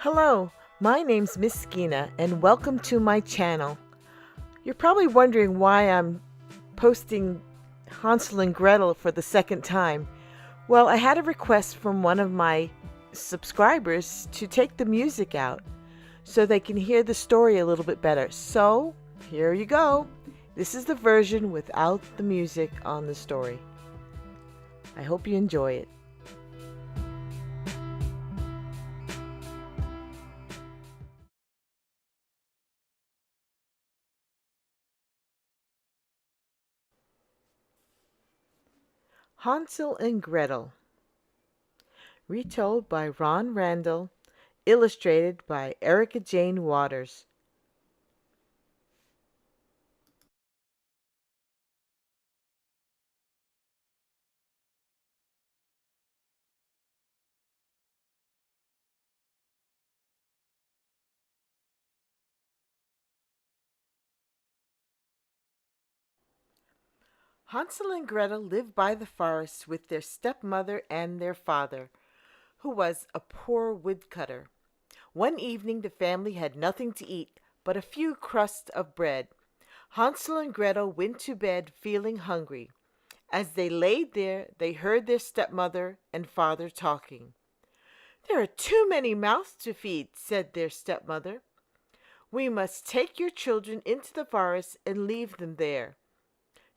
Hello, my name's Miss Ginah and welcome to my channel. You're probably wondering why I'm posting Hansel and Gretel for the second time. Well, I had a request from one of my subscribers to take the music out so they can hear the story a little bit better. So, here you go. This is the version without the music on the story. I hope you enjoy it. Hansel and Gretel, retold by Ronne Randall, illustrated by Erica Jane Waters. Hansel and Gretel lived by the forest with their stepmother and their father, who was a poor woodcutter. One evening the family had nothing to eat but a few crusts of bread. Hansel and Gretel went to bed feeling hungry. As they laid there, they heard their stepmother and father talking. "There are too many mouths to feed," said their stepmother. "We must take your children into the forest and leave them there."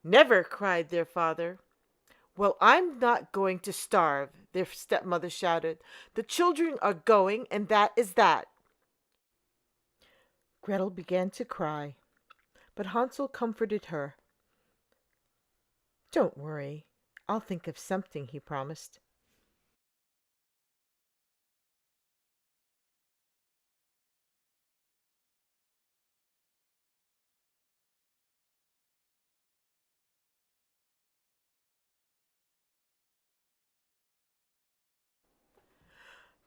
"Never!" cried their father. "Well, I'm not going to starve," their stepmother shouted. "The children are going, and that is that." Gretel began to cry, but Hansel comforted her. "Don't worry, I'll think of something," he promised.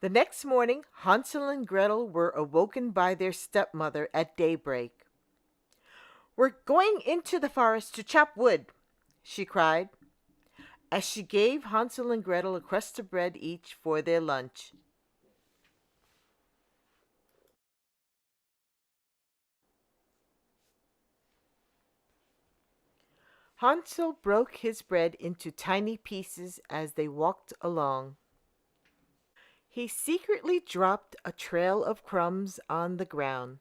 The next morning, Hansel and Gretel were awoken by their stepmother at daybreak. "We're going into the forest to chop wood," she cried, as she gave Hansel and Gretel a crust of bread each for their lunch. Hansel broke his bread into tiny pieces as they walked along. He secretly dropped a trail of crumbs on the ground.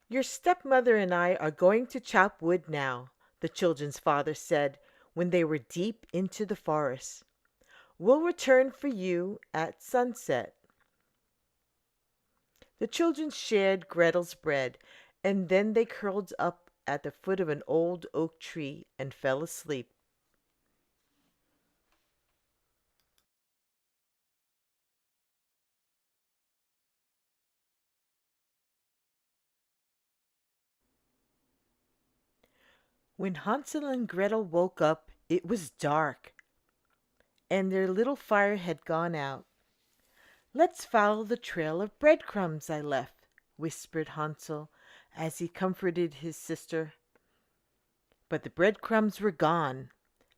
"Your stepmother and I are going to chop wood now," the children's father said when they were deep into the forest. "We'll return for you at sunset." The children shared Gretel's bread, and then they curled up at the foot of an old oak tree and fell asleep. When Hansel and Gretel woke up, it was dark, and their little fire had gone out. "Let's follow the trail of breadcrumbs I left," whispered Hansel as he comforted his sister. But the breadcrumbs were gone.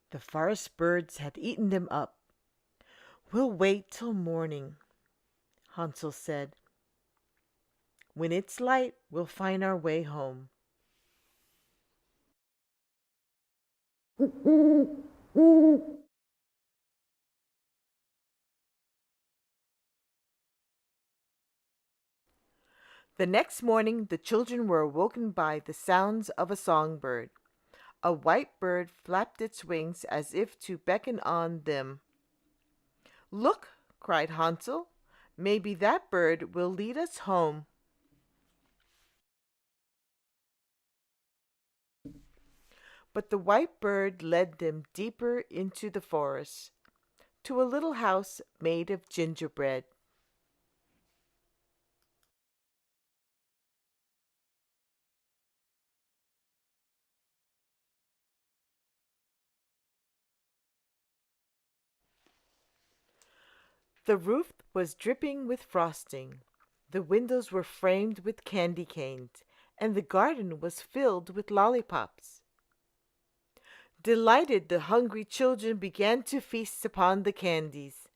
The forest birds had eaten them up. "We'll wait till morning," Hansel said. "When it's light, we'll find our way home." The next morning the children were awoken by the sounds of a songbird. A white bird flapped its wings as if to beckon on them. "Look!" cried Hansel. "Maybe that bird will lead us home." But the white bird led them deeper into the forest, to a little house made of gingerbread. The roof was dripping with frosting, the windows were framed with candy canes, and the garden was filled with lollipops. Delighted, the hungry children began to feast upon the candies.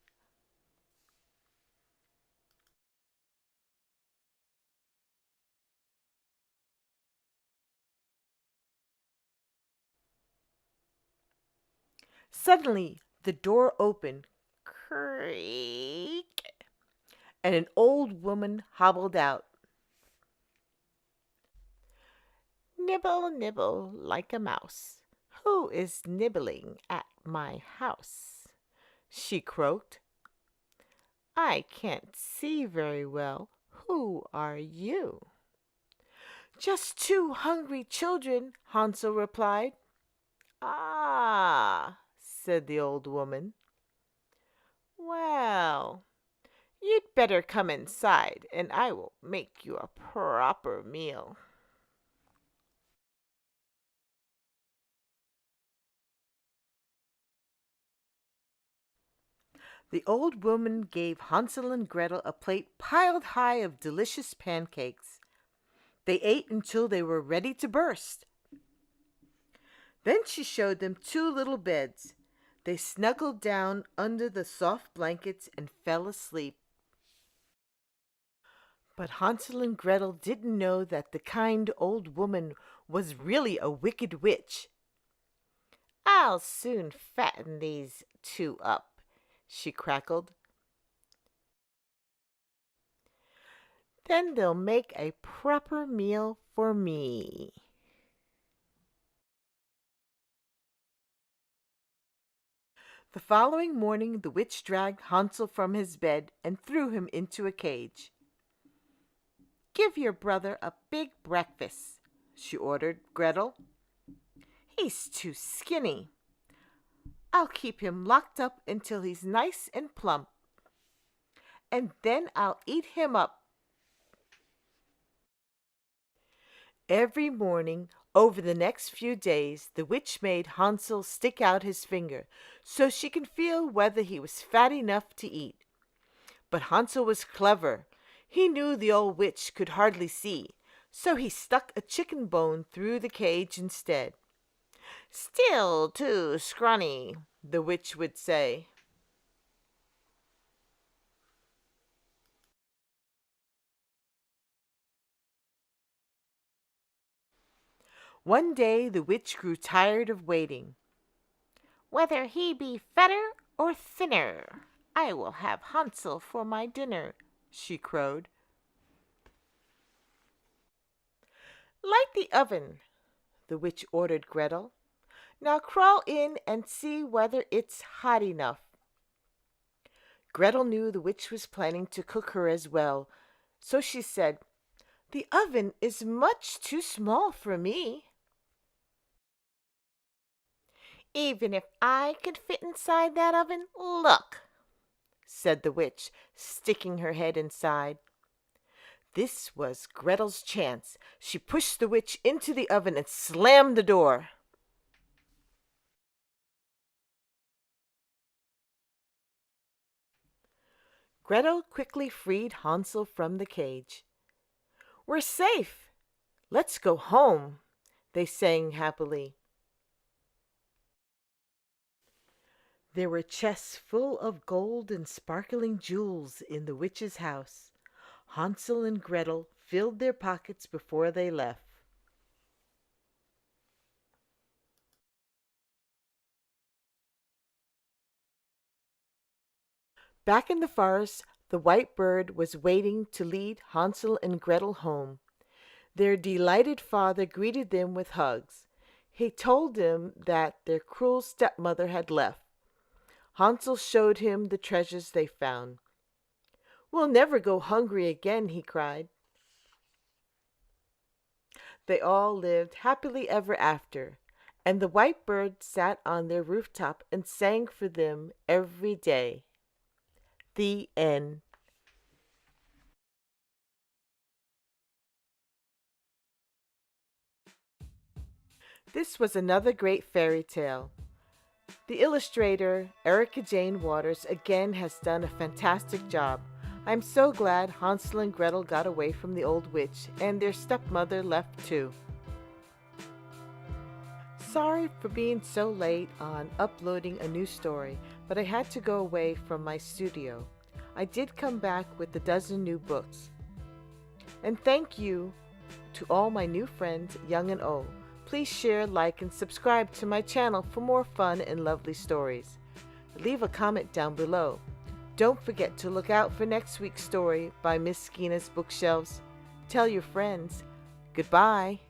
Suddenly, the door opened, creak, and an old woman hobbled out. Nibble, nibble like a mouse. Who is nibbling at my house? She croaked. I can't see very well. Who are you? Just two hungry children, Hansel replied. Ah, said the old woman. Well, you'd better come inside, and I will make you a proper meal. The old woman gave Hansel and Gretel a plate piled high of delicious pancakes. They ate until they were ready to burst. Then she showed them two little beds. They snuggled down under the soft blankets and fell asleep. But Hansel and Gretel didn't know that the kind old woman was really a wicked witch. I'll soon fatten these two up, she crackled. Then they'll make a proper meal for me. The following morning, the witch dragged Hansel from his bed and threw him into a cage. Give your brother a big breakfast, she ordered Gretel. He's too skinny. I'll keep him locked up until he's nice and plump, and then I'll eat him up. Every morning, over the next few days, the witch made Hansel stick out his finger so she could feel whether he was fat enough to eat. But Hansel was clever. He knew the old witch could hardly see, so he stuck a chicken bone through the cage instead. Still too scrawny, the witch would say. One day the witch grew tired of waiting. Whether he be fatter or thinner, I will have Hansel for my dinner, she crowed. Light the oven, the witch ordered Gretel. Now crawl in and see whether it's hot enough. Gretel knew the witch was planning to cook her as well, so she said, The oven is much too small for me. Even if I could fit inside that oven, look, said the witch, sticking her head inside. This was Gretel's chance. She pushed the witch into the oven and slammed the door. Gretel quickly freed Hansel from the cage. We're safe. Let's go home, they sang happily. There were chests full of gold and sparkling jewels in the witch's house. Hansel and Gretel filled their pockets before they left. Back in the forest, the white bird was waiting to lead Hansel and Gretel home. Their delighted father greeted them with hugs. He told them that their cruel stepmother had left. Hansel showed him the treasures they found. We'll never go hungry again, he cried. They all lived happily ever after, and the white bird sat on their rooftop and sang for them every day. The end. This was another great fairy tale. The illustrator, Erica Jane Waters, again has done a fantastic job. I'm so glad Hansel and Gretel got away from the old witch, and their stepmother left too. Sorry for being so late on uploading a new story, but I had to go away from my studio. I did come back with a dozen new books. And thank you to all my new friends, young and old. Please share, like, and subscribe to my channel for more fun and lovely stories. Leave a comment down below. Don't forget to look out for next week's story by Miss Ginah's Bookshelves. Tell your friends. Goodbye.